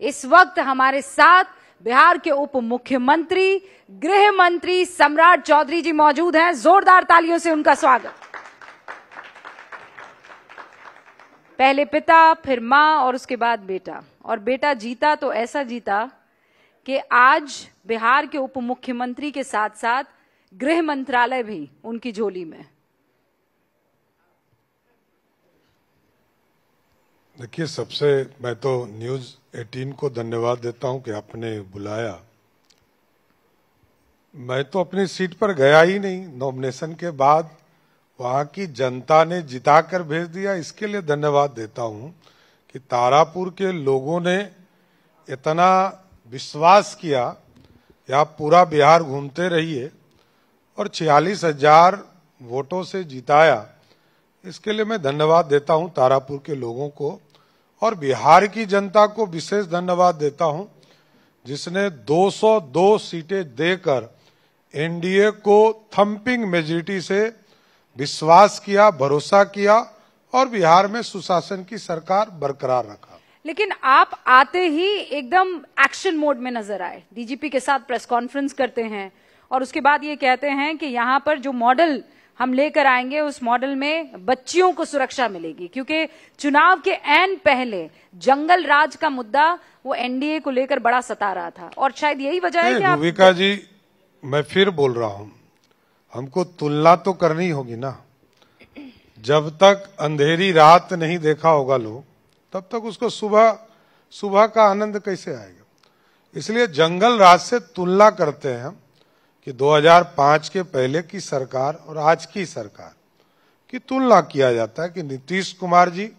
इस वक्त हमारे साथ बिहार के उप मुख्यमंत्री गृह मंत्री सम्राट चौधरी जी मौजूद हैं। जोरदार तालियों से उनका स्वागत। पहले पिता, फिर मां और उसके बाद बेटा, और बेटा जीता तो ऐसा जीता कि आज बिहार के उप मुख्यमंत्री के साथ साथ गृह मंत्रालय भी उनकी झोली में। देखिए, सबसे मैं तो न्यूज़ 18 को धन्यवाद देता हूं कि आपने बुलाया। मैं तो अपनी सीट पर गया ही नहीं, नॉमिनेशन के बाद वहां की जनता ने जिताकर भेज दिया। इसके लिए धन्यवाद देता हूं कि तारापुर के लोगों ने इतना विश्वास किया कि आप पूरा बिहार घूमते रहिए और 46,000 वोटों से जिताया। इसके लिए मैं धन्यवाद देता हूं तारापुर के लोगों को, और बिहार की जनता को विशेष धन्यवाद देता हूं जिसने 202 सीटें देकर एनडीए को थंपिंग मेजॉरिटी से विश्वास किया, भरोसा किया और बिहार में सुशासन की सरकार बरकरार रखा। लेकिन आप आते ही एकदम एक्शन मोड में नजर आए, डीजीपी के साथ प्रेस कॉन्फ्रेंस करते हैं और उसके बाद ये कहते हैं कि यहाँ पर जो मॉडल हम लेकर आएंगे उस मॉडल में बच्चियों को सुरक्षा मिलेगी, क्योंकि चुनाव के ऐन पहले जंगल राज का मुद्दा वो एनडीए को लेकर बड़ा सता रहा था, और शायद यही वजह है कि रूबिका जी, मैं फिर बोल रहा हूं, हमको तुलना तो करनी होगी ना। जब तक अंधेरी रात नहीं देखा होगा लोग, तब तक उसको सुबह का आनंद कैसे आएगा। इसलिए जंगल राज से तुलना करते हैं हम कि 2005 के पहले की सरकार और आज की सरकार की तुलना किया जाता है कि नीतीश कुमार जी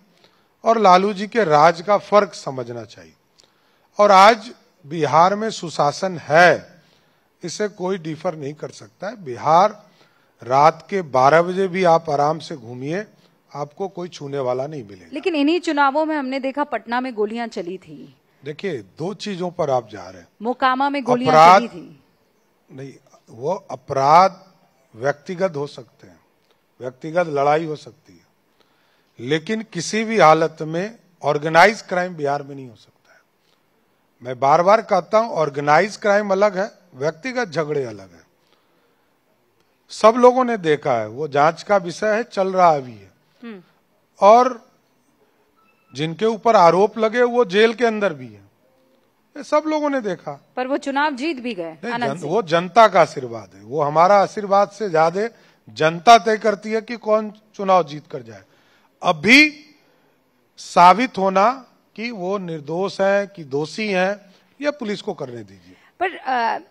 और लालू जी के राज का फर्क समझना चाहिए। और आज बिहार में सुशासन है, इसे कोई डिफर नहीं कर सकता है। बिहार रात के 12 बजे भी आप आराम से घूमिए, आपको कोई छूने वाला नहीं मिलेगा। लेकिन इन्हीं चुनावों में हमने देखा पटना में गोलियां चली थी। देखिए, दो चीजों पर आप जा रहे हैं। मोकामा में गोलियां चली थी। नहीं, वो अपराध व्यक्तिगत हो सकते हैं, व्यक्तिगत लड़ाई हो सकती है, लेकिन किसी भी हालत में ऑर्गेनाइज क्राइम बिहार में नहीं हो सकता है। मैं बार बार कहता हूं, ऑर्गेनाइज क्राइम अलग है, व्यक्तिगत झगड़े अलग है। सब लोगों ने देखा है, वो जांच का विषय है, चल रहा भी है, और जिनके ऊपर आरोप लगे वो जेल के अंदर भी है, ये सब लोगों ने देखा। पर वो चुनाव जीत भी गए। वो जनता का आशीर्वाद है, वो हमारा आशीर्वाद से ज्यादा जनता तय करती है कि कौन चुनाव जीत कर जाए। अभी साबित होना कि वो निर्दोष है कि दोषी है, यह पुलिस को करने दीजिए। पर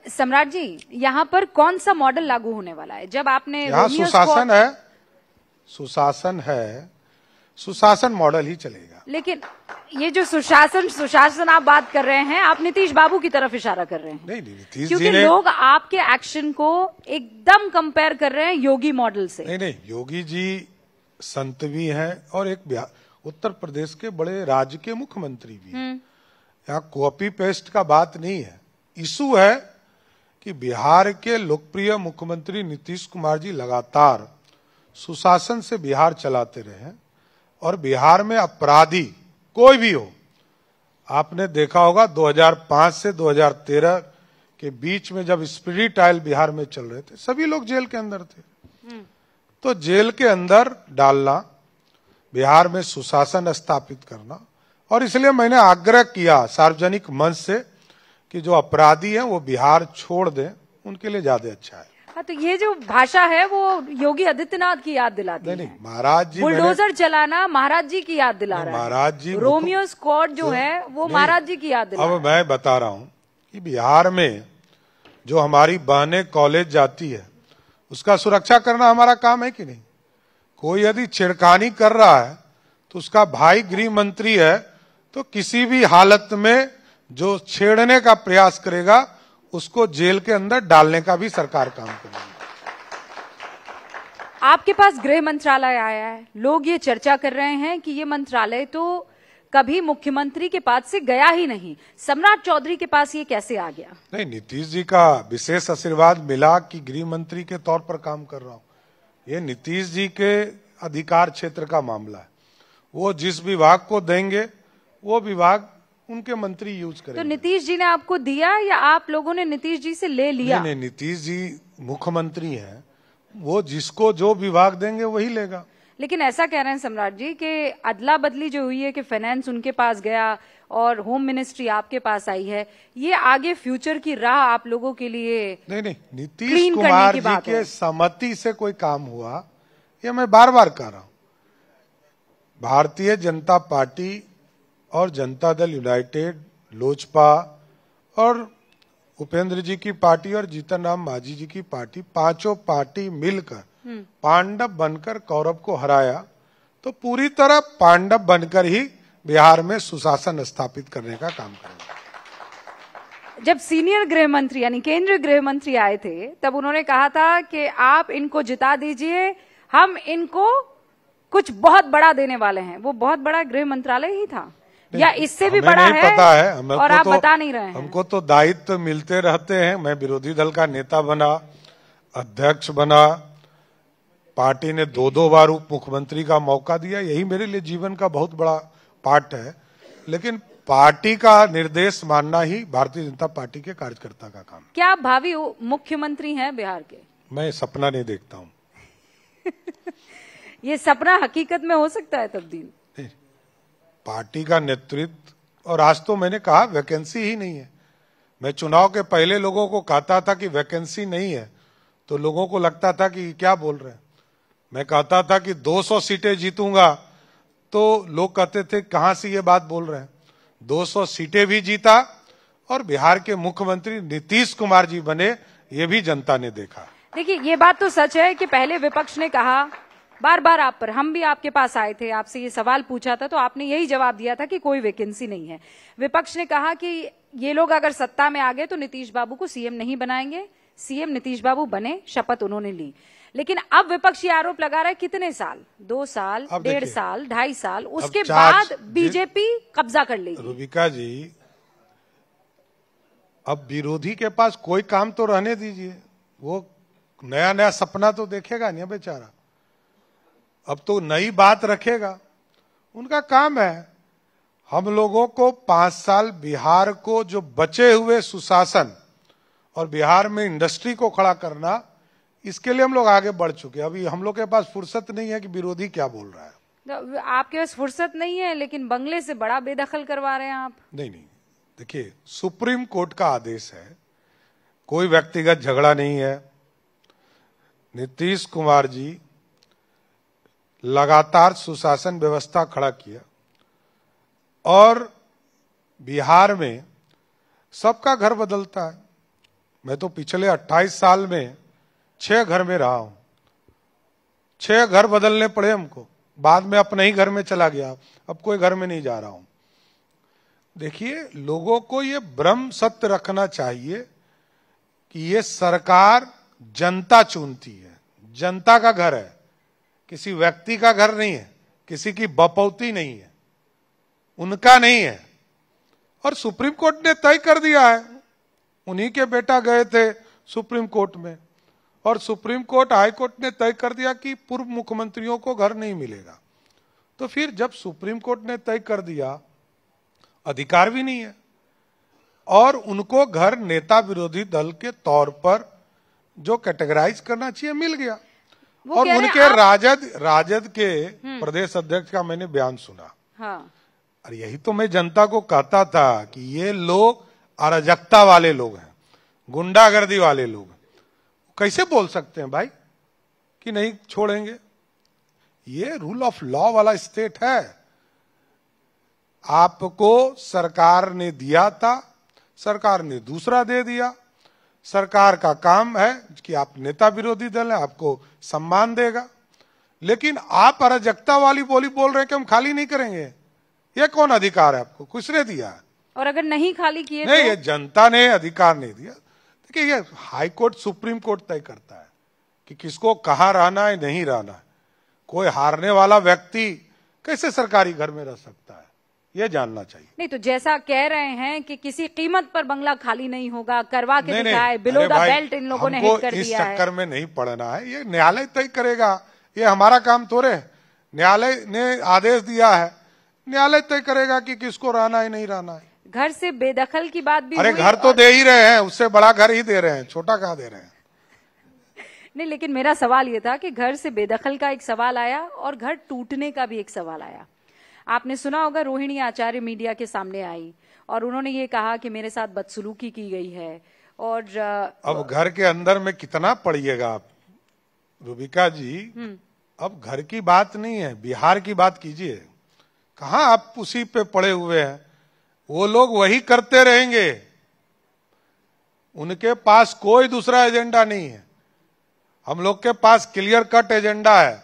सम्राट जी, यहाँ पर कौन सा मॉडल लागू होने वाला है? जब आपने यहाँ सुशासन है, सुशासन मॉडल ही चलेगा। लेकिन ये जो सुशासन आप बात कर रहे हैं, आप नीतीश बाबू की तरफ इशारा कर रहे हैं। नहीं, नीतीश क्योंकि जी ने, लोग आपके एक्शन को एकदम कंपेयर कर रहे हैं योगी मॉडल से। नहीं, योगी जी संत भी हैं और एक उत्तर प्रदेश के बड़े राज्य के मुख्यमंत्री भी हैं। यहाँ कॉपी पेस्ट का बात नहीं है। इशू है कि बिहार के लोकप्रिय मुख्यमंत्री नीतीश कुमार जी लगातार सुशासन से बिहार चलाते रहे, और बिहार में अपराधी कोई भी हो, आपने देखा होगा 2005 से 2013 के बीच में जब स्पिरिट ट्रायल बिहार में चल रहे थे, सभी लोग जेल के अंदर थे। तो जेल के अंदर डालना, बिहार में सुशासन स्थापित करना, और इसलिए मैंने आग्रह किया सार्वजनिक मंच से कि जो अपराधी हैं वो बिहार छोड़ दें, उनके लिए ज्यादा अच्छा है। हाँ, तो ये जो भाषा है वो योगी आदित्यनाथ की याद दिलाती है। नहीं, महाराज जी, बुलडोजर चलाना महाराज जी की याद दिला रहा है। महाराज जी, रोमियो स्क्वाड जो है वो महाराज जी की याद दिला रहा है। अब मैं बता रहा हूं कि बिहार में जो हमारी बहनें कॉलेज जाती है, उसका सुरक्षा करना हमारा काम है कि नहीं? कोई यदि छिड़खानी कर रहा है तो उसका भाई गृह मंत्री है, तो किसी भी हालत में जो छेड़ने का प्रयास करेगा उसको जेल के अंदर डालने का भी सरकार काम करेगी। आपके पास गृह मंत्रालय आया है, लोग ये चर्चा कर रहे हैं कि ये मंत्रालय तो कभी मुख्यमंत्री के पास से गया ही नहीं, सम्राट चौधरी के पास ये कैसे आ गया? नहीं, नीतीश जी का विशेष आशीर्वाद मिला कि गृह मंत्री के तौर पर काम कर रहा हूं। ये नीतीश जी के अधिकार क्षेत्र का मामला है। वो जिस विभाग को देंगे वो विभाग उनके मंत्री यूज तो करेंगे। नीतीश जी ने आपको दिया या आप लोगों ने नीतीश जी से ले लिया? नहीं, नीतीश जी मुख्यमंत्री हैं, वो जिसको जो विभाग देंगे वही लेगा। लेकिन ऐसा कह रहे हैं सम्राट जी कि अदला बदली जो हुई है कि फाइनेंस उनके पास गया और होम मिनिस्ट्री आपके पास आई है, ये आगे फ्यूचर की राह आप लोगों के लिए नहीं, नीतीश कुमार जी के सहमति से कोई काम हुआ, ये मैं बार बार कह रहा हूं। भारतीय जनता पार्टी और जनता दल यूनाइटेड, लोजपा और उपेंद्र जी की पार्टी और जीतन राम मांझी जी की पार्टी, पांचों पार्टी मिलकर पांडव बनकर कौरव को हराया, तो पूरी तरह पांडव बनकर ही बिहार में सुशासन स्थापित करने का काम करेंगे। जब सीनियर गृह मंत्री यानी केंद्रीय गृह मंत्री आए थे, तब उन्होंने कहा था कि आप इनको जिता दीजिए, हम इनको कुछ बहुत बड़ा देने वाले हैं। वो बहुत बड़ा गृह मंत्रालय ही था या इससे भी बड़ा है? पता है और आप बता नहीं रहे हैं। हमको तो दायित्व मिलते रहते हैं। मैं विरोधी दल का नेता बना, अध्यक्ष बना, पार्टी ने 2-2 बार उप मुख्यमंत्री का मौका दिया, यही मेरे लिए जीवन का बहुत बड़ा पार्ट है। लेकिन पार्टी का निर्देश मानना ही भारतीय जनता पार्टी के कार्यकर्ता का काम। क्या आप भावी मुख्यमंत्री हैं बिहार के? मैं सपना नहीं देखता हूं। ये सपना हकीकत में हो सकता है तब्दील? पार्टी का नेतृत्व, और आज तो मैंने कहा वैकेंसी ही नहीं है। मैं चुनाव के पहले लोगों को कहता था कि वैकेंसी नहीं है, तो लोगों को लगता था कि क्या बोल रहे हैं। मैं कहता था कि 200 सीटें जीतूंगा, तो लोग कहते थे कहां से ये बात बोल रहे हैं। 200 सीटें भी जीता और बिहार के मुख्यमंत्री नीतीश कुमार जी बने, ये भी जनता ने देखा। देखिए, ये बात तो सच है कि पहले विपक्ष ने कहा बार बार आप पर, हम भी आपके पास आए थे, आपसे ये सवाल पूछा था, तो आपने यही जवाब दिया था कि कोई वैकेंसी नहीं है। विपक्ष ने कहा कि ये लोग अगर सत्ता में आ गए तो नीतीश बाबू को सीएम नहीं बनाएंगे। सीएम नीतीश बाबू बने, शपथ उन्होंने ली। लेकिन अब विपक्ष ये आरोप लगा रहा है कितने साल, 2 साल, 1.5 साल, 2.5 साल, उसके बाद बीजेपी कब्जा कर लेगी। रूबिका जी, अब विरोधी के पास कोई काम तो रहने दीजिए, वो नया नया सपना तो देखेगा नहीं बेचारा। अब तो नई बात रखेगा, उनका काम है। हम लोगों को 5 साल बिहार को जो बचे हुए सुशासन और बिहार में इंडस्ट्री को खड़ा करना, इसके लिए हम लोग आगे बढ़ चुके हैं। अभी हम लोग के पास फुर्सत नहीं है कि विरोधी क्या बोल रहा है। आपके पास फुर्सत नहीं है, लेकिन बंगले से बड़ा बेदखल करवा रहे हैं आप। नहीं, देखिए, सुप्रीम कोर्ट का आदेश है, कोई व्यक्तिगत झगड़ा नहीं है। नीतीश कुमार जी लगातार सुशासन व्यवस्था खड़ा किया और बिहार में सबका घर बदलता है। मैं तो पिछले 28 साल में 6 घर में रहा हूं, 6 घर बदलने पड़े हमको, बाद में अपने ही घर में चला गया, अब कोई घर में नहीं जा रहा हूं। देखिए, लोगों को ये भ्रम सत्य रखना चाहिए कि ये सरकार जनता चुनती है, जनता का घर है, किसी व्यक्ति का घर नहीं है, किसी की बपौती नहीं है, उनका नहीं है। और सुप्रीम कोर्ट ने तय कर दिया है, उन्हीं के बेटा गए थे सुप्रीम कोर्ट में, और सुप्रीम कोर्ट, हाई कोर्ट ने तय कर दिया कि पूर्व मुख्यमंत्रियों को घर नहीं मिलेगा। तो फिर जब सुप्रीम कोर्ट ने तय कर दिया, अधिकार भी नहीं है, और उनको घर नेता विरोधी दल के तौर पर जो कैटेगराइज करना चाहिए मिल गया। और उनके राजद के प्रदेश अध्यक्ष का मैंने बयान सुना। हाँ। और यही तो मैं जनता को कहता था कि ये लोग अराजकता वाले लोग हैं, गुंडागर्दी वाले लोग हैं। कैसे बोल सकते हैं भाई कि नहीं छोड़ेंगे? ये रूल ऑफ लॉ वाला स्टेट है। आपको सरकार ने दिया था, सरकार ने दूसरा दे दिया। सरकार का काम है कि आप नेता विरोधी दल है, आपको सम्मान देगा। लेकिन आप अराजकता वाली बोली बोल रहे हैं कि हम खाली नहीं करेंगे। ये कौन अधिकार है आपको? किसने दिया है? और अगर नहीं खाली किए नहीं, तो? ये जनता ने अधिकार नहीं दिया। देखिए, ये हाई कोर्ट, सुप्रीम कोर्ट तय करता है कि किसको कहां रहना है, नहीं रहना है। कोई हारने वाला व्यक्ति कैसे सरकारी घर में रह सकता है, ये जानना चाहिए। नहीं तो जैसा कह रहे हैं कि किसी कीमत पर बंगला खाली नहीं होगा, करवा के दिखाए, बिलो द बेल्ट इन लोगों ने हिट कर दिया है। इस चक्कर में नहीं पड़ना है, ये न्यायालय तय करेगा, ये हमारा काम थोड़े। न्यायालय ने आदेश दिया है, न्यायालय तय करेगा कि किसको रहना है, नहीं रहना है। घर से बेदखल की बात भी अरे हुई घर तो दे ही रहे हैं, उससे बड़ा घर ही दे रहे हैं, छोटा कहाँ दे रहे हैं। नहीं, लेकिन मेरा सवाल ये था कि घर से बेदखल का एक सवाल आया और घर टूटने का भी एक सवाल आया। आपने सुना होगा रोहिणी आचार्य मीडिया के सामने आई और उन्होंने ये कहा कि मेरे साथ बदसलूकी की गई है। और अब घर के अंदर में कितना पढ़िएगा आप रूबिका जी। अब घर की बात नहीं है, बिहार की बात कीजिए। कहाँ आप उसी पे पड़े हुए हैं, वो लोग वही करते रहेंगे, उनके पास कोई दूसरा एजेंडा नहीं है। हम लोग के पास क्लियर कट एजेंडा है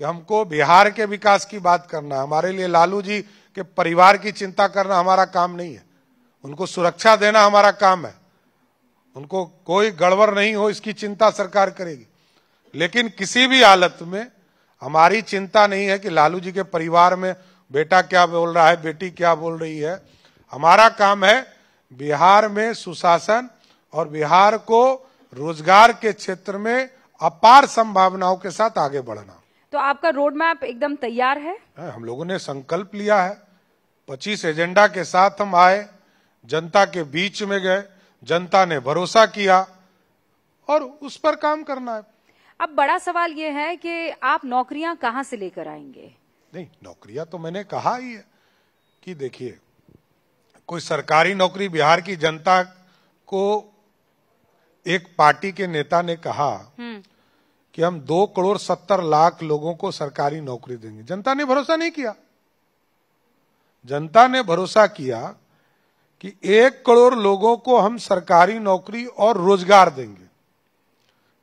कि हमको बिहार के विकास की बात करना है। हमारे लिए लालू जी के परिवार की चिंता करना हमारा काम नहीं है, उनको सुरक्षा देना हमारा काम है। उनको कोई गड़बड़ नहीं हो इसकी चिंता सरकार करेगी, लेकिन किसी भी हालत में हमारी चिंता नहीं है कि लालू जी के परिवार में बेटा क्या बोल रहा है, बेटी क्या बोल रही है। हमारा काम है बिहार में सुशासन और बिहार को रोजगार के क्षेत्र में अपार संभावनाओं के साथ आगे बढ़ना। तो आपका रोड मैप एकदम तैयार है? हम लोगों ने संकल्प लिया है, 25 एजेंडा के साथ हम आए, जनता के बीच में गए, जनता ने भरोसा किया और उस पर काम करना है। अब बड़ा सवाल ये है कि आप नौकरियां कहां से लेकर आएंगे? नहीं, नौकरियां तो मैंने कहा ही है कि देखिए, कोई सरकारी नौकरी बिहार की जनता को, एक पार्टी के नेता ने कहा कि हम 2,70,00,000 लोगों को सरकारी नौकरी देंगे। जनता ने भरोसा नहीं किया। जनता ने भरोसा किया कि 1 करोड़ लोगों को हम सरकारी नौकरी और रोजगार देंगे।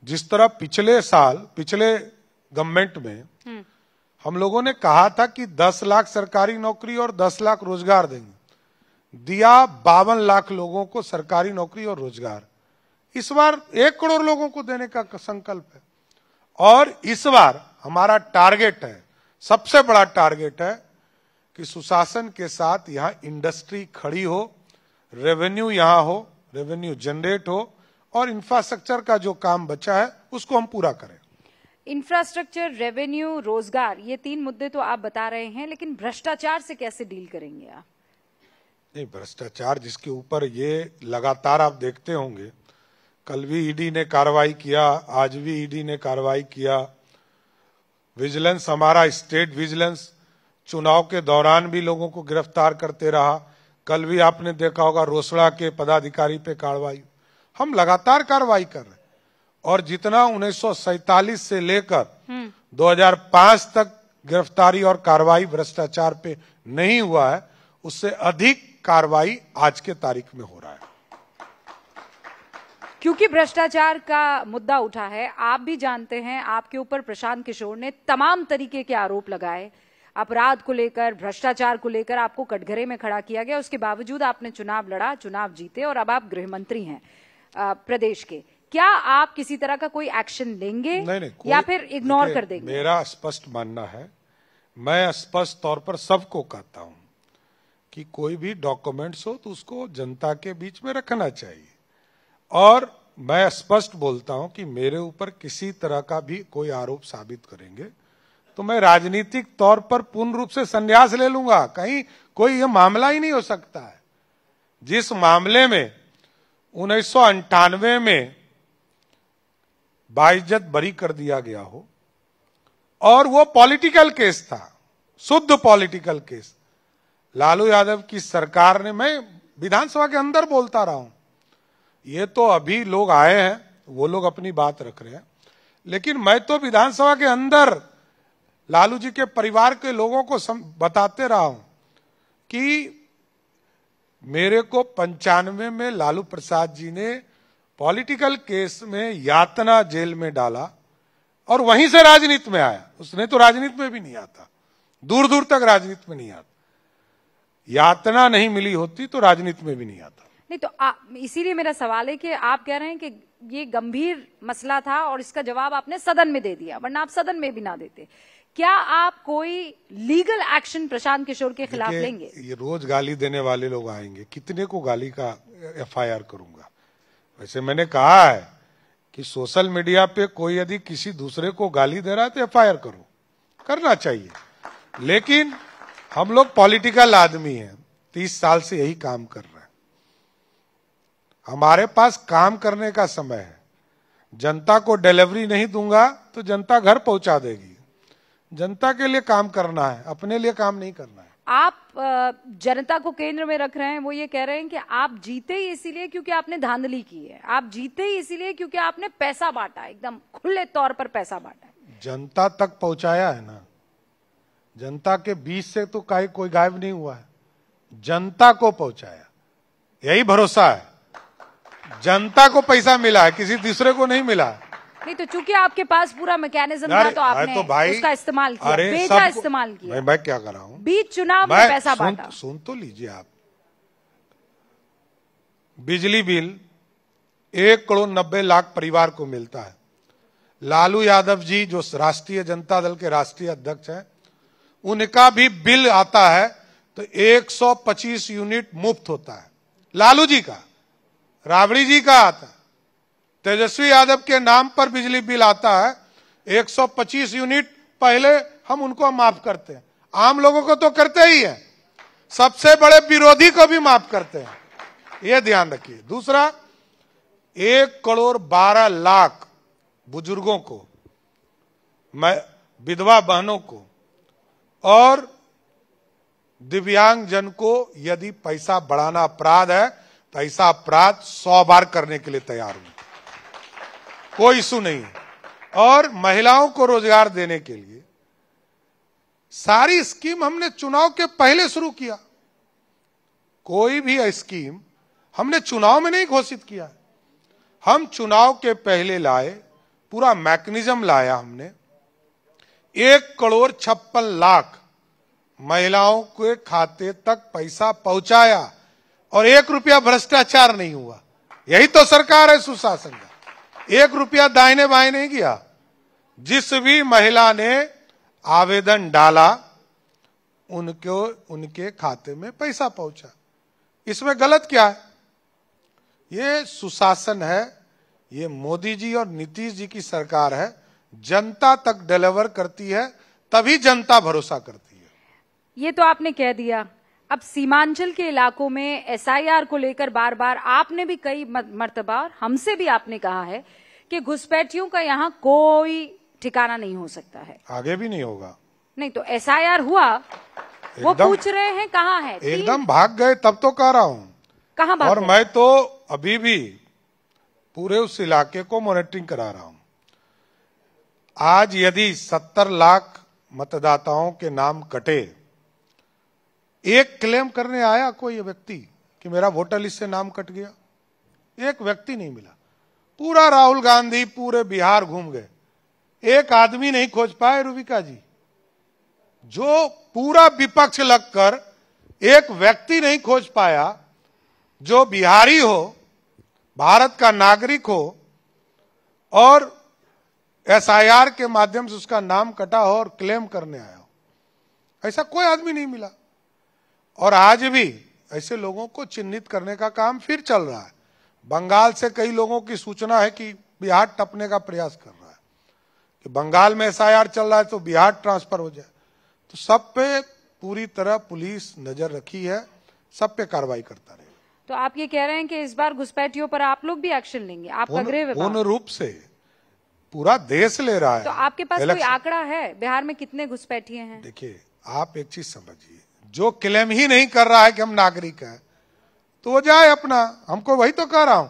जिस तरह पिछले साल, पिछले गवर्नमेंट में हम लोगों ने कहा था कि 10 लाख सरकारी नौकरी और 10 लाख रोजगार देंगे, दिया 52 लाख लोगों को सरकारी नौकरी और रोजगार। इस बार 1 करोड़ लोगों को देने का संकल्प है। और इस बार हमारा टारगेट है, सबसे बड़ा टारगेट है कि सुशासन के साथ यहां इंडस्ट्री खड़ी हो, रेवेन्यू यहां हो, रेवेन्यू जनरेट हो और इंफ्रास्ट्रक्चर का जो काम बचा है उसको हम पूरा करें। इंफ्रास्ट्रक्चर, रेवेन्यू, रोजगार, ये 3 मुद्दे तो आप बता रहे हैं, लेकिन भ्रष्टाचार से कैसे डील करेंगे आप? नहीं, भ्रष्टाचार जिसके ऊपर ये लगातार आप देखते होंगे, कल भी ईडी ने कार्रवाई किया, आज भी ईडी ने कार्रवाई किया। विजिलेंस, हमारा स्टेट विजिलेंस चुनाव के दौरान भी लोगों को गिरफ्तार करते रहा। कल भी आपने देखा होगा रोसड़ा के पदाधिकारी पे कार्रवाई। हम लगातार कार्रवाई कर रहे हैं और जितना 1947 से लेकर 2005 तक गिरफ्तारी और कार्रवाई भ्रष्टाचार पे नहीं हुआ है, उससे अधिक कार्रवाई आज के तारीख में हो रहा है। क्योंकि भ्रष्टाचार का मुद्दा उठा है, आप भी जानते हैं, आपके ऊपर प्रशांत किशोर ने तमाम तरीके के आरोप लगाए, अपराध को लेकर, भ्रष्टाचार को लेकर आपको कटघरे में खड़ा किया गया। उसके बावजूद आपने चुनाव लड़ा, चुनाव जीते और अब आप गृह मंत्री हैं प्रदेश के। क्या आप किसी तरह का कोई एक्शन लेंगे? नहीं, या फिर इग्नोर कर देंगे? मेरा स्पष्ट मानना है, मैं स्पष्ट तौर पर सबको कहता हूं कि कोई भी डॉक्यूमेंट्स हो तो उसको जनता के बीच में रखना चाहिए। और मैं स्पष्ट बोलता हूं कि मेरे ऊपर किसी तरह का भी कोई आरोप साबित करेंगे तो मैं राजनीतिक तौर पर पूर्ण रूप से संन्यास ले लूंगा। कहीं कोई ये मामला ही नहीं हो सकता है। जिस मामले में 1998 में बाइज्जत बरी कर दिया गया हो और वो पॉलिटिकल केस था, शुद्ध पॉलिटिकल केस, लालू यादव की सरकार ने, मैं विधानसभा के अंदर बोलता रहा हूं, ये तो अभी लोग आए हैं, वो लोग अपनी बात रख रहे हैं, लेकिन मैं तो विधानसभा के अंदर लालू जी के परिवार के लोगों को बताते रहा हूं कि मेरे को 95 में लालू प्रसाद जी ने पॉलिटिकल केस में यातना जेल में डाला और वहीं से राजनीति में आया। उसने तो राजनीति में भी नहीं आता, दूर दूर तक राजनीति में नहीं आता। यातना नहीं मिली होती तो राजनीति में भी नहीं आता। नहीं तो इसीलिए मेरा सवाल है कि आप कह रहे हैं कि ये गंभीर मसला था और इसका जवाब आपने सदन में दे दिया, वरना आप सदन में भी ना देते। क्या आप कोई लीगल एक्शन प्रशांत किशोर के खिलाफ लेंगे? ये रोज गाली देने वाले लोग आएंगे, कितने को गाली का एफआईआर करूंगा। वैसे मैंने कहा है कि सोशल मीडिया पे कोई यदि किसी दूसरे को गाली दे रहा है तो एफआईआर करो, करना चाहिए। लेकिन हम लोग पॉलिटिकल आदमी हैं, 30 साल से यही काम कर रहे हैं। हमारे पास काम करने का समय है। जनता को डिलीवरी नहीं दूंगा तो जनता घर पहुंचा देगी। जनता के लिए काम करना है, अपने लिए काम नहीं करना है। आप जनता को केंद्र में रख रहे हैं। वो ये कह रहे हैं कि आप जीते ही इसीलिए क्योंकि आपने धांधली की है, आप जीते ही इसीलिए क्योंकि आपने पैसा बांटा, एकदम खुले तौर पर पैसा बांटा है। जनता तक पहुंचाया है ना, जनता के बीच से तो कोई गायब नहीं हुआ है, जनता को पहुंचाया, यही भरोसा है। जनता को पैसा मिला है, किसी दूसरे को नहीं मिला है। नहीं तो चूंकि आपके पास पूरा मैकेनिज्म था तो आपने उसका इस्तेमाल किया, बेचा इस्तेमाल किया। मैं क्या कर रहा हूं, बीच चुनाव में पैसा बांटा। सुन तो लीजिए आप। बिजली बिल 1,90,00,000 परिवार को मिलता है। लालू यादव जी जो राष्ट्रीय जनता दल के राष्ट्रीय अध्यक्ष हैं, उनका भी बिल आता है तो 125 यूनिट मुफ्त होता है। लालू जी का, राबड़ी जी का आता है। तेजस्वी यादव के नाम पर बिजली बिल आता है 125 यूनिट। पहले हम उनको माफ करते हैं, आम लोगों को तो करते ही है, सबसे बड़े विरोधी को भी माफ करते हैं, ये ध्यान रखिए। दूसरा, 1,12,00,000 बुजुर्गों को, विधवा बहनों को और दिव्यांग जन को यदि पैसा बढ़ाना अपराध है तो ऐसा अपराध 100 बार करने के लिए तैयार हूं, कोई इशू नहीं है। और महिलाओं को रोजगार देने के लिए सारी स्कीम हमने चुनाव के पहले शुरू किया। कोई भी स्कीम हमने चुनाव में नहीं घोषित किया, हम चुनाव के पहले लाए, पूरा मैकेनिज्म लाया हमने। 1,56,00,000 महिलाओं के खाते तक पैसा पहुंचाया और 1 रुपया भ्रष्टाचार नहीं हुआ। यही तो सरकार है सुशासन का। 1 रुपया दाहिने बाएं नहीं गया। जिस भी महिला ने आवेदन डाला उनके खाते में पैसा पहुंचा। इसमें गलत क्या है? ये सुशासन है, ये मोदी जी और नीतीश जी की सरकार है। जनता तक डिलीवर करती है तभी जनता भरोसा करती है। ये तो आपने कह दिया। अब सीमांचल के इलाकों में एसआईआर को लेकर बार बार आपने भी कई मर्तबा हमसे भी आपने कहा है कि घुसपैठियों का यहाँ कोई ठिकाना नहीं हो सकता है, आगे भी नहीं होगा। नहीं तो एसआईआर हुआ, वो पूछ रहे हैं कहाँ है? एकदम भाग गए, तब तो कह रहा हूँ कहाँ भाग और गए? मैं तो अभी भी पूरे उस इलाके को मॉनिटरिंग करा रहा हूं। आज यदि 70 लाख मतदाताओं के नाम कटे, एक क्लेम करने आया कोई व्यक्ति कि मेरा वोटर लिस्ट से नाम कट गया? एक व्यक्ति नहीं मिला। पूरा राहुल गांधी पूरे बिहार घूम गए, एक आदमी नहीं खोज पाए। रूबिका जी, जो पूरा विपक्ष लगकर एक व्यक्ति नहीं खोज पाया जो बिहारी हो, भारत का नागरिक हो और एसआईआर के माध्यम से उसका नाम कटा हो और क्लेम करने आया हो, ऐसा कोई आदमी नहीं मिला। और आज भी ऐसे लोगों को चिन्हित करने का काम फिर चल रहा है। बंगाल से कई लोगों की सूचना है कि बिहार टपने का प्रयास कर रहा है कि बंगाल में एसआईआर चल रहा है तो बिहार ट्रांसफर हो जाए। तो सब पे पूरी तरह पुलिस नजर रखी है, सब पे कार्रवाई करता रहेगा। तो आप ये कह रहे हैं कि इस बार घुसपैठियों पर आप लोग भी एक्शन लेंगे? आपका गृह विभाग पूर्ण रूप से पूरा देश ले रहा है। तो आपके पास कोई आंकड़ा है बिहार में कितने घुसपैठिए हैं? देखिए, आप एक चीज समझिए, जो क्लेम ही नहीं कर रहा है कि हम नागरिक हैं तो वो जाए अपना, हमको वही तो कह रहा हूं।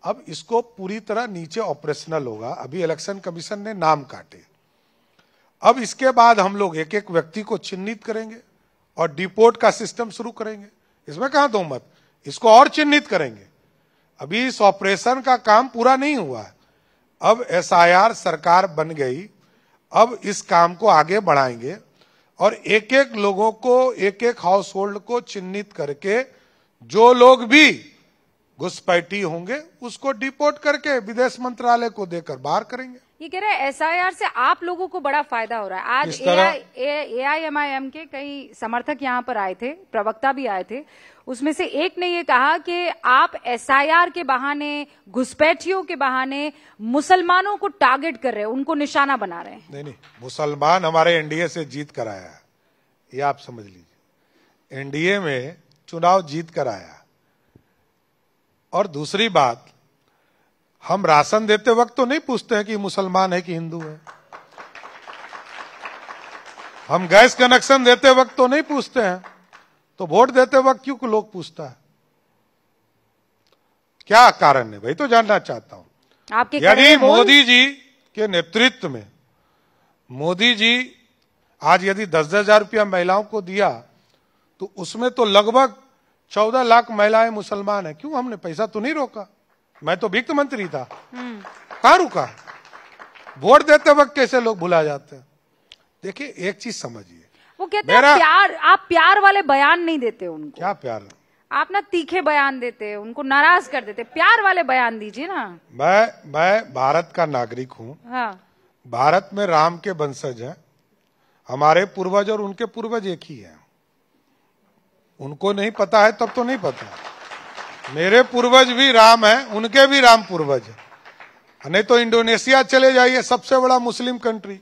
अब इसको पूरी तरह नीचे ऑपरेशनल होगा। अभी इलेक्शन कमीशन ने नाम काटे, अब इसके बाद हम लोग एक एक व्यक्ति को चिन्हित करेंगे और डिपोर्ट का सिस्टम शुरू करेंगे। इसमें कहां दो मत, इसको और चिन्हित करेंगे। अभी इस ऑपरेशन का काम पूरा नहीं हुआ है। अब एसआईआर सरकार बन गई, अब इस काम को आगे बढ़ाएंगे और एक एक लोगों को, एक एक हाउस होल्ड को चिन्हित करके जो लोग भी घुसपैठी होंगे उसको डिपोर्ट करके विदेश मंत्रालय को देकर बाहर करेंगे। ये कह रहे हैं एसआईआर से आप लोगों को बड़ा फायदा हो रहा है। आज एआईएमआईएम के कई समर्थक यहाँ पर आए थे, प्रवक्ता भी आए थे, उसमें से एक ने ये कहा कि आप एसआईआर के बहाने, घुसपैठियों के बहाने मुसलमानों को टारगेट कर रहे हैं, उनको निशाना बना रहे हैं। नहीं, मुसलमान हमारे एनडीए से जीत कर आया है, ये आप समझ लीजिए। एनडीए में चुनाव जीत कर आया। और दूसरी बात, हम राशन देते वक्त तो नहीं पूछते हैं कि मुसलमान है कि हिंदू है। हम गैस कनेक्शन देते वक्त तो नहीं पूछते हैं, तो वोट देते वक्त क्यों लोग पूछता है? क्या कारण है भाई, तो जानना चाहता हूं। यदि मोदी जी के नेतृत्व में, मोदी जी आज यदि 10-10 हजार रुपया महिलाओं को दिया, तो उसमें तो लगभग 14 लाख महिलाएं मुसलमान हैं। क्यों हमने पैसा तो नहीं रोका? मैं तो वित्त मंत्री था, कहां रुका? वोट देते वक्त कैसे लोग भुला जाते हैं? देखिए एक चीज समझिए, वो कहते हैं प्यार, आप प्यार वाले बयान नहीं देते उनको। क्या प्यार? आप ना तीखे बयान देते हैं, उनको नाराज कर देते। प्यार वाले बयान दीजिए ना। मैं भारत का नागरिक हूँ। हाँ। भारत में राम के वंशज हैं। हमारे पूर्वज और उनके पूर्वज एक ही हैं। उनको नहीं पता है तब तो नहीं पता। मेरे पूर्वज भी राम हैं, उनके भी राम पूर्वज हैं। नहीं तो इंडोनेशिया चले जाइए, सबसे बड़ा मुस्लिम कंट्री,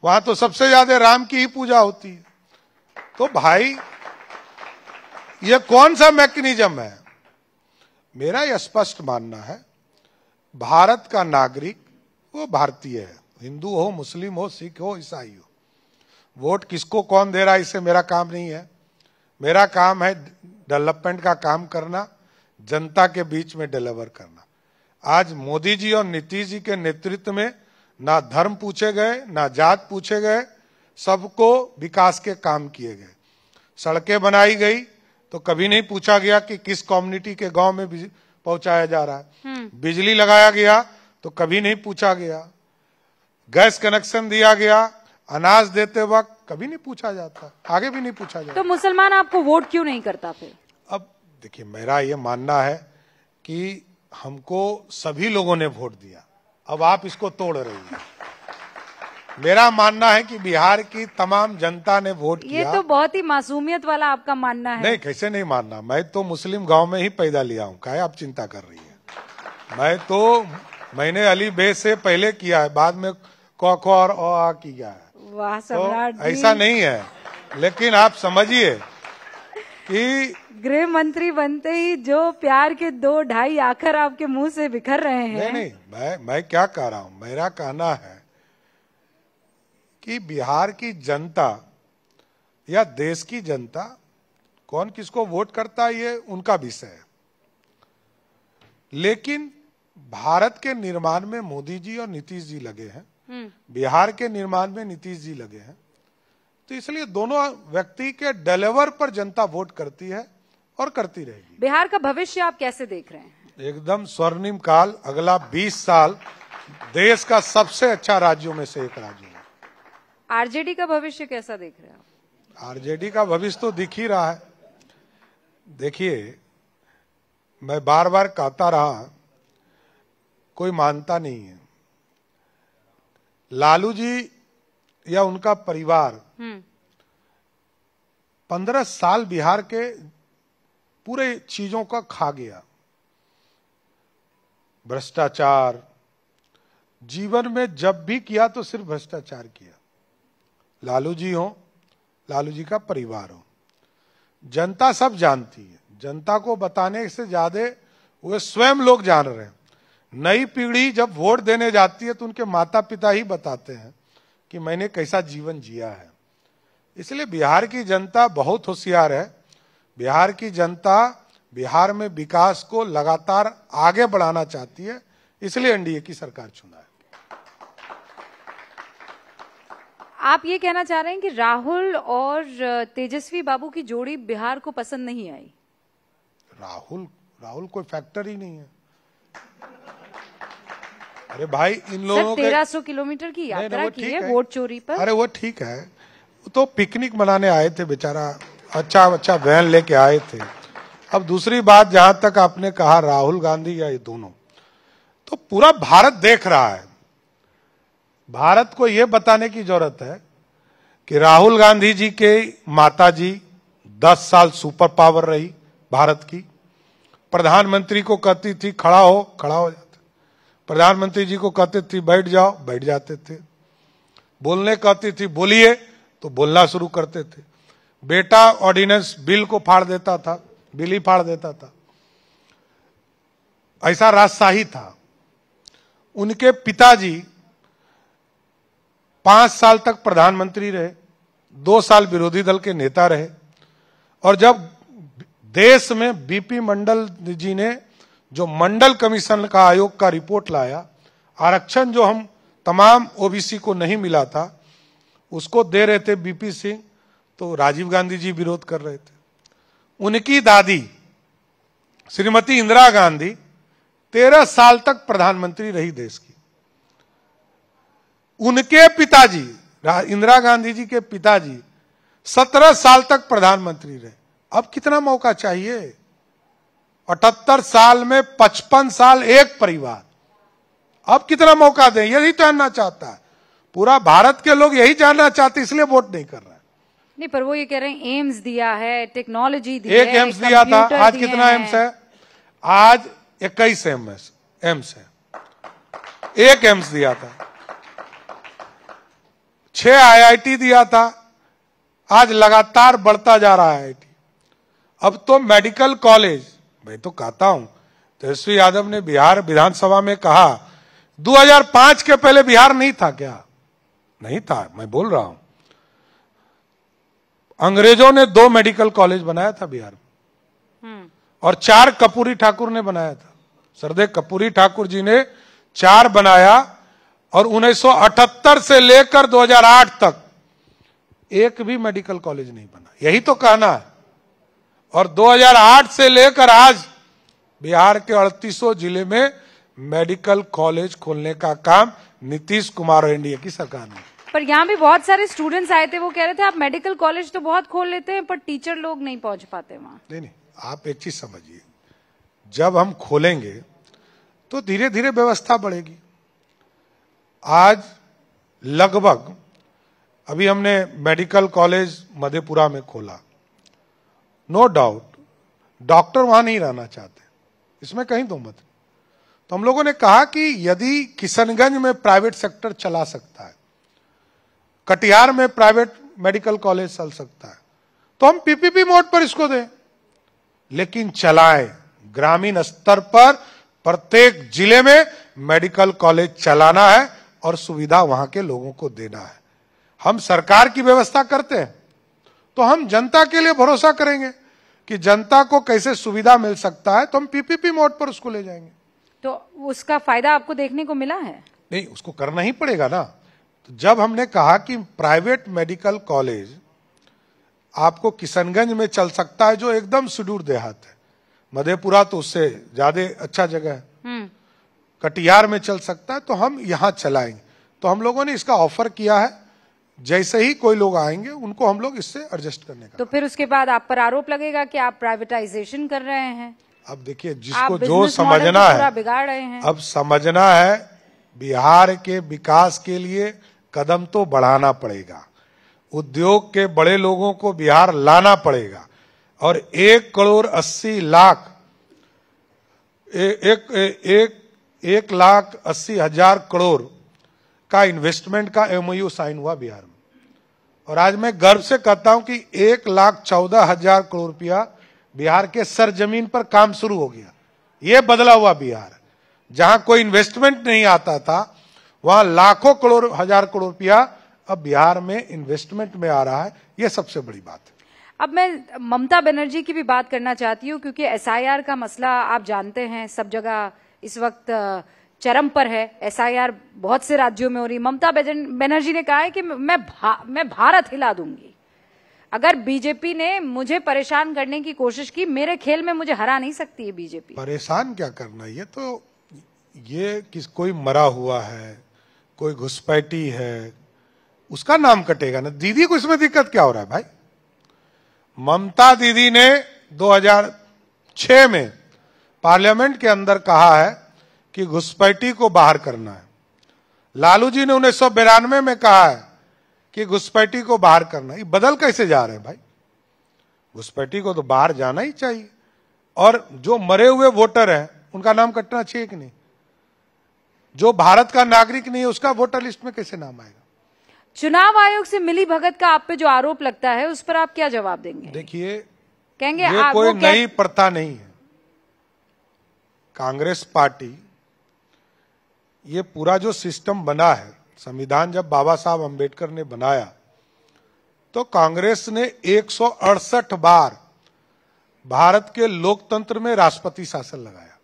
वहां तो सबसे ज्यादा राम की ही पूजा होती है। तो भाई ये कौन सा मैकेनिज्म है? मेरा यह स्पष्ट मानना है, भारत का नागरिक वो भारतीय है, हिंदू हो, मुस्लिम हो, सिख हो, ईसाई हो। वोट किसको कौन दे रहा है इससे मेरा काम नहीं है। मेरा काम है डेवलपमेंट का काम करना, जनता के बीच में डिलीवर करना। आज मोदी जी और नीतीश जी के नेतृत्व में ना धर्म पूछे गए, ना जात पूछे गए, सबको विकास के काम किए गए। सड़कें बनाई गई तो कभी नहीं पूछा गया कि किस कम्युनिटी के गांव में पहुंचाया जा रहा है। बिजली लगाया गया तो कभी नहीं पूछा गया। गैस कनेक्शन दिया गया, अनाज देते वक्त कभी नहीं पूछा जाता, आगे भी नहीं पूछा जाता। तो मुसलमान आपको वोट क्यों नहीं करता फिर? अब देखिए, मेरा ये मानना है कि हमको सभी लोगों ने वोट दिया, अब आप इसको तोड़ रही हैं। मेरा मानना है कि बिहार की तमाम जनता ने वोट किया। ये तो बहुत ही मासूमियत वाला आपका मानना है। नहीं, कैसे नहीं मानना? मैं तो मुस्लिम गांव में ही पैदा लिया हूं, काहे आप चिंता कर रही है? मैंने अली बे से पहले किया है, बाद में क और आ किया है। वाह सम्राट जी। ऐसा नहीं है, लेकिन आप समझिए कि गृह मंत्री बनते ही जो प्यार के 2-2.5 आखर आपके मुंह से बिखर रहे हैं। नहीं, मैं क्या कह रहा हूं, मेरा कहना है कि बिहार की जनता या देश की जनता कौन किसको वोट करता है ये उनका विषय है, लेकिन भारत के निर्माण में मोदी जी और नीतीश जी लगे हैं, बिहार के निर्माण में नीतीश जी लगे हैं। तो इसलिए दोनों व्यक्ति के डिलीवर पर जनता वोट करती है और करती रहेगी। बिहार का भविष्य आप कैसे देख रहे हैं? एकदम स्वर्णिम काल, अगला 20 साल देश का सबसे अच्छा राज्यों में से एक राज्य है। आरजेडी का भविष्य कैसा देख रहे हैं आप? आरजेडी का भविष्य तो दिख ही रहा है। देखिए, मैं बार बार कहता रहा, कोई मानता नहीं है। लालू जी या उनका परिवार 15 साल बिहार के पूरे चीजों का खा गया। भ्रष्टाचार जीवन में जब भी किया तो सिर्फ भ्रष्टाचार किया। लालू जी हो, लालू जी का परिवार हो, जनता सब जानती है। जनता को बताने से ज्यादा वे स्वयं लोग जान रहे हैं। नई पीढ़ी जब वोट देने जाती है तो उनके माता पिता ही बताते हैं कि मैंने कैसा जीवन जिया है। इसलिए बिहार की जनता बहुत होशियार है। बिहार की जनता बिहार में विकास को लगातार आगे बढ़ाना चाहती है, इसलिए एनडीए की सरकार चुना है। आप ये कहना चाह रहे हैं कि राहुल और तेजस्वी बाबू की जोड़ी बिहार को पसंद नहीं आई? राहुल कोई फैक्टर ही नहीं है। अरे भाई, इन लोगों के 1300 किलोमीटर की यात्रा की है वोट चोरी पर। अरे वो ठीक है, तो पिकनिक मनाने आए थे बेचारा, अच्छा वैन लेके आए थे। अब दूसरी बात, जहां तक आपने कहा राहुल गांधी या ये दोनों, तो पूरा भारत देख रहा है। भारत को यह बताने की जरूरत है कि राहुल गांधी जी के माता जी 10 साल सुपर पावर रही भारत की। प्रधानमंत्री को कहती थी खड़ा हो जाते, प्रधानमंत्री जी को कहते थे बैठ जाओ, बैठ जाते थे। बोलने कहती थी बोलिए तो बोलना शुरू करते थे। बेटा ऑर्डिनेंस बिल को फाड़ देता था, बिल ही फाड़ देता था। ऐसा राजशाही था। उनके पिताजी 5 साल तक प्रधानमंत्री रहे, 2 साल विरोधी दल के नेता रहे, और जब देश में बीपी मंडल जी ने जो मंडल कमीशन का आयोग का रिपोर्ट लाया, आरक्षण जो हम तमाम ओबीसी को नहीं मिला था उसको दे रहे थे बीपी सिंह, तो राजीव गांधी जी विरोध कर रहे थे। उनकी दादी श्रीमती इंदिरा गांधी 13 साल तक प्रधानमंत्री रही देश की। उनके पिताजी इंदिरा गांधी जी के पिताजी 17 साल तक प्रधानमंत्री रहे। अब कितना मौका चाहिए? 78 साल में 55 साल एक परिवार। अब कितना मौका दें? यही जानना चाहता है पूरा भारत के लोग, यही जानना चाहते, इसलिए वोट नहीं कर रहे हैं। नहीं, पर वो ये कह रहे हैं एम्स दिया है, टेक्नोलॉजी दी है, एक एम्स दिया था। आज कितना एम्स है? आज 21 एम्स है। एक एम्स दिया था। 6 आईआईटी दिया था। आज लगातार बढ़ता जा रहा है आईआईटी। अब तो मेडिकल कॉलेज, मैं तो कहता हूं, तेजस्वी यादव ने बिहार विधानसभा में कहा 2005 के पहले बिहार नहीं था क्या? नहीं था, मैं बोल रहा हूं। अंग्रेजों ने 2 मेडिकल कॉलेज बनाया था बिहार में, और 4 कपूरी ठाकुर ने बनाया था। सरदेव कपूरी ठाकुर जी ने 4 बनाया, और 1978 से लेकर 2008 तक एक भी मेडिकल कॉलेज नहीं बना। यही तो कहना है। और 2008 से लेकर आज बिहार के 3800 जिले में मेडिकल कॉलेज खोलने का काम नीतीश कुमार और एनडीए की सरकार ने। पर यहाँ भी बहुत सारे स्टूडेंट्स आए थे, वो कह रहे थे आप मेडिकल कॉलेज तो बहुत खोल लेते हैं पर टीचर लोग नहीं पहुंच पाते वहां। नहीं, आप एक चीज समझिए, जब हम खोलेंगे तो धीरे धीरे व्यवस्था बढ़ेगी। आज लगभग अभी हमने मेडिकल कॉलेज मधेपुरा में खोला, नो डाउट डॉक्टर वहां नहीं रहना चाहते, इसमें कहीं दो मत। तो हम लोगों ने कहा कि यदि किशनगंज में प्राइवेट सेक्टर चला सकता है, कटिहार में प्राइवेट मेडिकल कॉलेज चल सकता है, तो हम पीपीपी मोड पर इसको दें, लेकिन चलाएं। ग्रामीण स्तर पर प्रत्येक जिले में मेडिकल कॉलेज चलाना है और सुविधा वहां के लोगों को देना है। हम सरकार की व्यवस्था करते हैं तो हम जनता के लिए भरोसा करेंगे कि जनता को कैसे सुविधा मिल सकता है, तो हम पीपीपी मोड पर उसको ले जाएंगे। तो उसका फायदा आपको देखने को मिला है? नहीं, उसको करना ही पड़ेगा ना। तो जब हमने कहा कि प्राइवेट मेडिकल कॉलेज आपको किशनगंज में चल सकता है, जो एकदम सुदूर देहात है, मधेपुरा तो उससे ज्यादा अच्छा जगह है, कटिहार में चल सकता है, तो हम यहां चलाएंगे। तो हम लोगों ने इसका ऑफर किया है, जैसे ही कोई लोग आएंगे उनको हम लोग इससे एडजस्ट करने का। तो फिर उसके बाद आप पर आरोप लगेगा कि आप प्राइवेटाइजेशन कर रहे हैं। अब देखिए, जिसको जो समझना है बिगाड़ रहे हैं। अब समझना है, बिहार के विकास के लिए कदम तो बढ़ाना पड़ेगा, उद्योग के बड़े लोगों को बिहार लाना पड़ेगा, और 1,80,00,000 करोड़ का इन्वेस्टमेंट का एमओयू साइन हुआ बिहार में। और आज मैं गर्व से कहता हूं कि 1,14,000 करोड़ रुपया बिहार के सरजमीन पर काम शुरू हो गया। ये बदला हुआ बिहार, जहां कोई इन्वेस्टमेंट नहीं आता था वहां लाखों करोड़, 1,000 करोड़ रुपया अब बिहार में इन्वेस्टमेंट में आ रहा है। ये सबसे बड़ी बात है। अब मैं ममता बनर्जी की भी बात करना चाहती हूँ, क्योंकि एसआईआर का मसला आप जानते हैं सब जगह इस वक्त चरम पर है। एसआईआर बहुत से राज्यों में हो रही। ममता बनर्जी ने कहा है कि मैं भारत हिला दूंगी। अगर बीजेपी ने मुझे परेशान करने की कोशिश की, मेरे खेल में मुझे हरा नहीं सकती है बीजेपी। परेशान क्या करना, ये कोई मरा हुआ है, कोई घुसपैठी है, उसका नाम कटेगा ना। दीदी को इसमें दिक्कत क्या हो रहा है भाई? ममता दीदी ने 2006 में पार्लियामेंट के अंदर कहा है कि घुसपैठी को बाहर करना है। लालू जी ने 1992 में कहा है कि घुसपैठी को बाहर करना है। ये बदल कैसे जा रहे हैं भाई? घुसपैठी को तो बाहर जाना ही चाहिए। और जो मरे हुए वोटर हैं उनका नाम कटना चाहिए कि नहीं? जो भारत का नागरिक नहीं है उसका वोटर लिस्ट में कैसे नाम आएगा? चुनाव आयोग से मिली भगत का आप पे जो आरोप लगता है, उस पर आप क्या जवाब देंगे? देखिए, कहेंगे ये कोई नई प्रथा नहीं है। कांग्रेस पार्टी, ये पूरा जो सिस्टम बना है, संविधान जब बाबा साहब अंबेडकर ने बनाया तो कांग्रेस ने 168 बार भारत के लोकतंत्र में राष्ट्रपति शासन लगाया।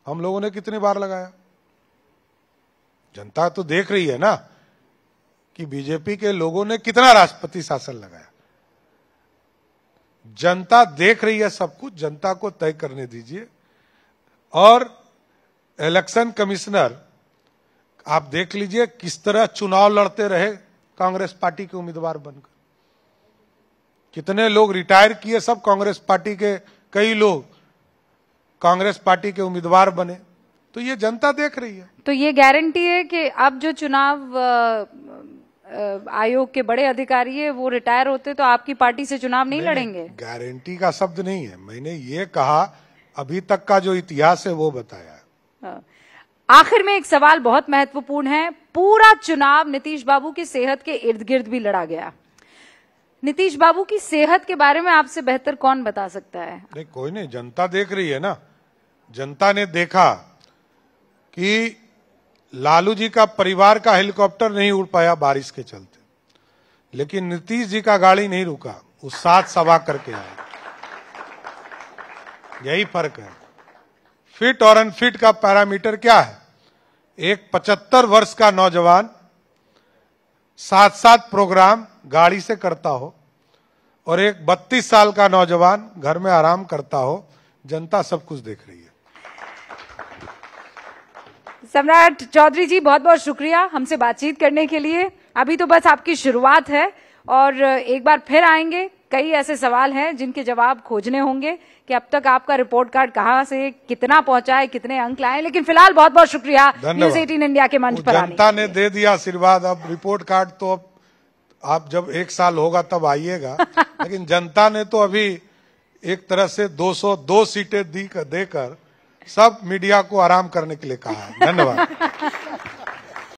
हम लोगों ने कितनी बार लगाया? जनता तो देख रही है ना कि बीजेपी के लोगों ने कितना राष्ट्रपति शासन लगाया। जनता देख रही है सब कुछ, जनता को तय करने दीजिए। और इलेक्शन कमिश्नर आप देख लीजिए किस तरह चुनाव लड़ते रहे कांग्रेस पार्टी के उम्मीदवार बनकर। कितने लोग रिटायर किए, सब कांग्रेस पार्टी के, कई लोग कांग्रेस पार्टी के उम्मीदवार बने। तो ये जनता देख रही है। तो ये गारंटी है कि अब जो चुनाव आयोग के बड़े अधिकारी है वो रिटायर होते तो आपकी पार्टी से चुनाव नहीं लड़ेंगे? गारंटी का शब्द नहीं है, मैंने ये कहा अभी तक का जो इतिहास है वो बताया। आखिर में एक सवाल बहुत महत्वपूर्ण है। पूरा चुनाव नीतीश बाबू की सेहत के इर्द गिर्द भी लड़ा गया। नीतीश बाबू की सेहत के बारे में आपसे बेहतर कौन बता सकता है? नहीं, कोई नहीं, जनता देख रही है ना। जनता ने देखा कि लालू जी का परिवार का हेलीकॉप्टर नहीं उड़ पाया बारिश के चलते, लेकिन नीतीश जी का गाड़ी नहीं रुका, वो 7 सवा करके आए। यही फर्क है। फिट और अनफिट का पैरामीटर क्या है? एक 75 वर्ष का नौजवान 7 प्रोग्राम गाड़ी से करता हो और एक 32 साल का नौजवान घर में आराम करता हो। जनता सब कुछ देख रही है। सम्राट चौधरी जी, बहुत बहुत शुक्रिया हमसे बातचीत करने के लिए। अभी तो बस आपकी शुरुआत है और एक बार फिर आएंगे। कई ऐसे सवाल हैं जिनके जवाब खोजने होंगे कि अब तक आपका रिपोर्ट कार्ड कहां से कितना पहुंचा है, कितने अंक लाए। लेकिन फिलहाल बहुत बहुत शुक्रिया न्यूज़ 18 इंडिया के मंच पर आने। जनता ने दे दिया आशीर्वाद। अब रिपोर्ट कार्ड तो अब आप जब 1 साल होगा तब आइएगा। लेकिन जनता ने तो अभी एक तरह से 202 सीटें देकर सब मीडिया को आराम करने के लिए कहा है। धन्यवाद।